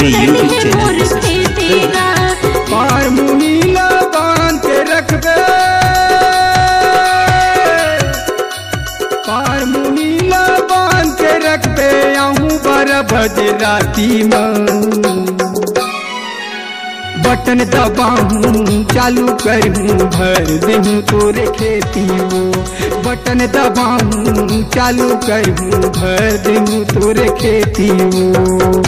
Vermi YouTube channel को subscribe करें। पार मुनीला बांध के रख दे, पार मुनीला बांध के रख दे, आहूँ 12 बजे राती में बटन दबाऊं चालू करूं भर दूं तोरे खेती वो, बटन दबाऊं चालू करूं भर दूं तोरे खेती वो।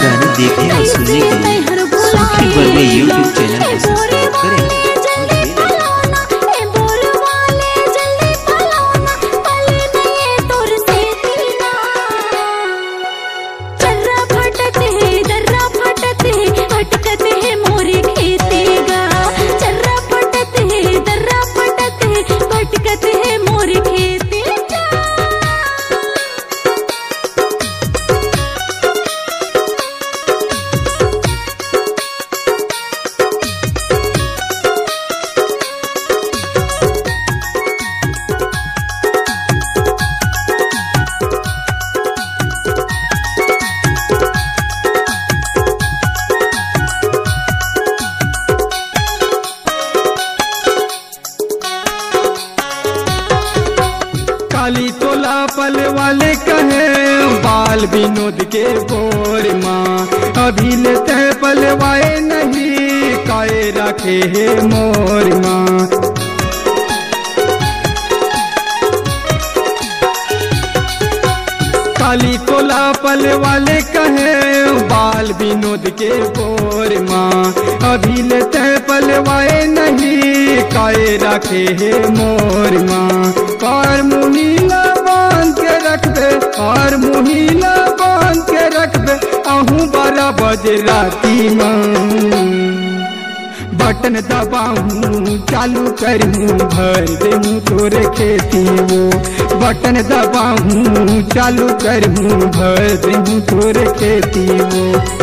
गाने देखने और सुनने के लिए सुखी वर्मी यूट्यूब चैनल को सब्सक्राइब करें। काली तोला पल वाले कहे बाल विनोद के बोर माँ, अभी लेते पलवाए नहीं काए रखे है मोर माँ। काली तोला पल वाले कहे बाल विनोद के बोर माँ, अभी लेते पलवाए नहीं काए रखे है मोर माँ। पार मुनीला बांध के रख दे, पार मुनीला बांध के रख दे, आहूँ 12 बजे राती में बटन दबाऊं चालू करूं भर दूं तोरे खेती वो, बटन दबाऊं चालू करूं भर दूं तोरे खेती वो।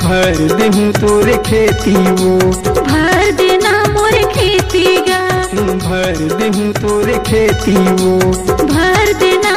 भर दूं तोरे खेती वो, भर देना मोरे खेती गा, भर दूं तोरे खेती वो, भर देना